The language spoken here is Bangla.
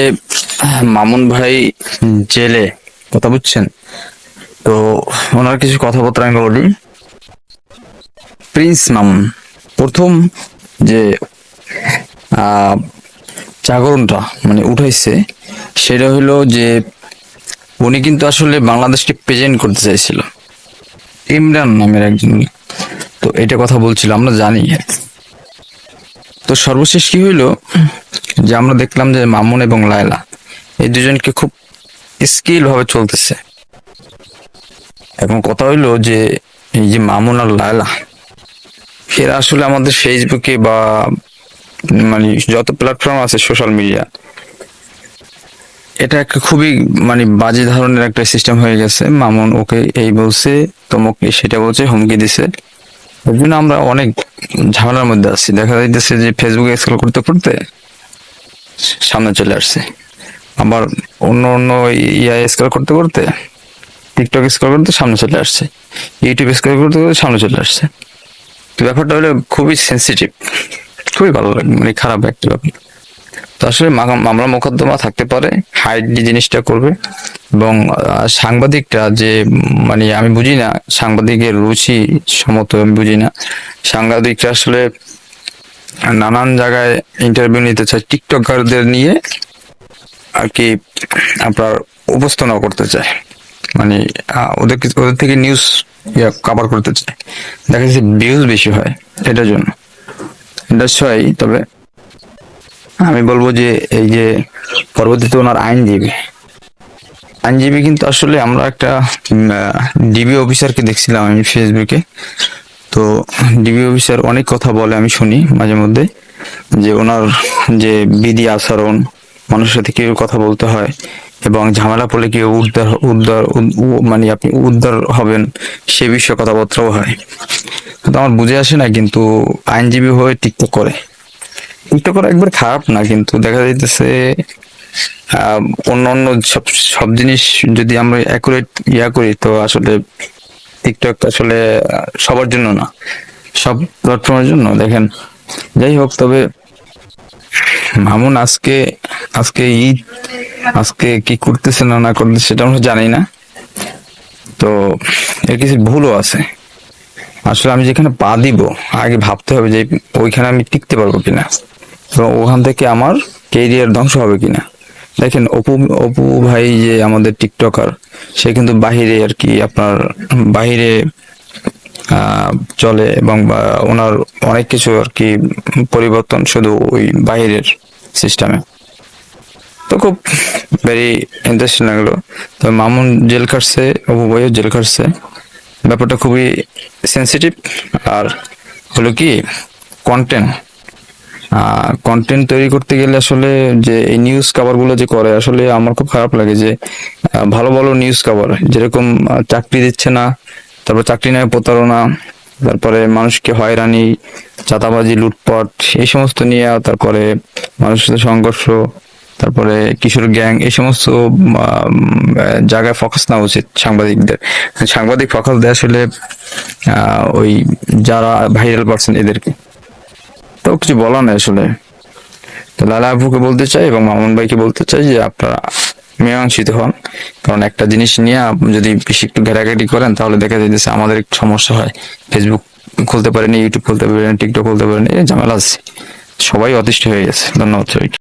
এ, মামুন ভাই জেলে, কথা বুঝছেন তো। ওনার কিছু কথাবার্তা আমি বলি। প্রিন্স মামুন প্রথম যে আহ জাগরণটা মানে উঠাইছে, সেটা হলো যে উনি কিন্তু আসলে বাংলাদেশকে প্রেজেন্ট করতে চাইছিল, ইমরান নামের একজন। তো এটা কথা বলছিল, আমরা জানি। তো সর্বশেষ কি হইলো, যে আমরা দেখলাম যে মামুন এবং লায়লা এই দুজনকে খুব স্কিল ভাবে চলতেছে। এখন কথা হইলো যে এই যে মামুন আর লায়লা, এরা আসলে আমাদের ফেসবুকে বা মানে যত প্ল্যাটফর্ম আছে সোশ্যাল মিডিয়া, এটা একটা খুবই মানে বাজে ধরনের একটা সিস্টেম হয়ে গেছে। মামুন ওকে এই বলছে, তমকে সেটা বলছে, হুমকি দিছে। এর জন্য আমরা অনেক ঝামেলার মধ্যে আছি। দেখা যাইতেছে যে ফেসবুকে স্ক্রল করতে করতে সামনে চলে আসছে, আবার অন্য অন্য স্ক্রল করতে করতে টিকটক স্ক্রল করতে সামনে চলে আসছে, ইউটিউব স্ক্রল করতে করতে সামনে চলে আসছে। তো ব্যাপারটা হলো খুবই সেন্সিটিভ, খুবই ভালো লাগে, মানে খারাপ একটা ব্যাপার। তো আসলে মামলা মোকদ্দমা থাকতে পারে, হাইড যে জিনিসটা করবে। এবং সাংবাদিকরা যে মানে আমি বুঝি না, সাংবাদিকের রুচি সমত আমি বুঝি না। সাংবাদিকরা আসলে নানান জায়গায় ইন্টারভিউ নিতে চায়, টিকটকারদের নিয়ে আর কি আপনার উপস্থাপনা করতে চায়। মানে ওদের থেকে নিউজ কভার করতে চায়, দেখা যাচ্ছে ভিউজ বেশি হয় এটার জন্য। এটা ছয়। তবে আমি বলবো যে এই যে পরবর্তীতে ওনার আইনজীবী আইনজীবী কিন্তু আসলে আমরা একটা ডিবি অফিসারকে দেখছিলাম আমি ফেসবুকে। তো ডিবি অফিসার অনেক কথা বলে, আমি শুনি মাঝে মধ্যে, যে ওনার যে বিধি আচরণ, মানুষের সাথে কিভাবে কথা বলতে হয় এবং ঝামেলা পড়লে কিভাবে উদ্ধার উদ্ধার মানে আপনি উদ্ধার হবেন, সে বিষয়ে কথাবার্তাও হয়। কিন্তু আমার বুঝে আসে না, কিন্তু আইনজীবী হয়ে টিকটক করে। টিকটক করা একবার খারাপ না, কিন্তু দেখা যাইতেছে আহ অন্য অন্য সব সব জিনিস যদি আমরা অ্যাকুরেট করি, তো আসলে টিকটক আসলে সবার জন্য না, সব প্ল্যাটফর্মের জন্য দেখেন। যাই হোক, তবে মামুন আজকে আজকে ঈদ, আজকে কি করতেছে না না করতেছে সেটা আমরা জানি না। তো এর কিছু ভুলও আছে। আসলে আমি যেখানে পা দিব, আগে ভাবতে হবে যে ওইখানে আমি টিকতে পারবো কিনা, এবং ওখান থেকে আমার কেরিয়ার ধ্বংস হবে কিনা। দেখেন অপু অপু ভাই যে আমাদের টিকটকার, সে কিন্তু বাহিরে আর কি আপনার বাহিরে চলে, এবং ওনার অনেক কিছু আর কি পরিবর্তন শুধু ওই বাহিরের সিস্টেমে। তো খুব ভেরি ইন্টারেস্টিং লাগলো। তো মামুন জেল খাটছে, অপু ভাইও জেল খাটছে, ব্যাপারটা খুবই সেন্সিটিভ। আর হলো কি, কন্টেন্ট কন্টেন্ট তৈরি করতে গেলে আসলে যে এই নিউজ কভার গুলো যে করে, আসলে আমার খুব খারাপ লাগে যে ভালো ভালো নিউজ কভার যেরকম চাকরি দিচ্ছে না, তারপর চাকরি নেয় প্রতারণা, তারপরে মানুষকে হয়রানি, চাঁদাবাজি, লুটপাট, এই সমস্ত নিয়ে, তারপরে মানুষের সাথে সংঘর্ষ, তারপরে কিশোর গ্যাং, এই সমস্ত জায়গায় ফোকাস নেওয়া উচিত সাংবাদিকদের। সাংবাদিক ফোকাস দেয় আসলে ওই যারা ভাইরাল পারসন এদেরকে। তো কিছু বলার নেই আসলে। তো লালা আপুকে বলতে চাই এবং মামুন ভাইকে বলতে চাই যে আপনারা মীমাংসিত হন। কারণ একটা জিনিস নিয়ে আপনি যদি বেশি একটু ঘেরাঘেরি করেন, তাহলে দেখা যাইতেছে আমাদের একটু সমস্যা হয়। ফেসবুক খুলতে পারেনি, ইউটিউব খুলতে পারেনি, টিকটক খুলতে পারেনি, এই ঝামেলা আছে। সবাই অতিষ্ঠ হয়ে গেছে। ধন্যবাদ সবাইকে।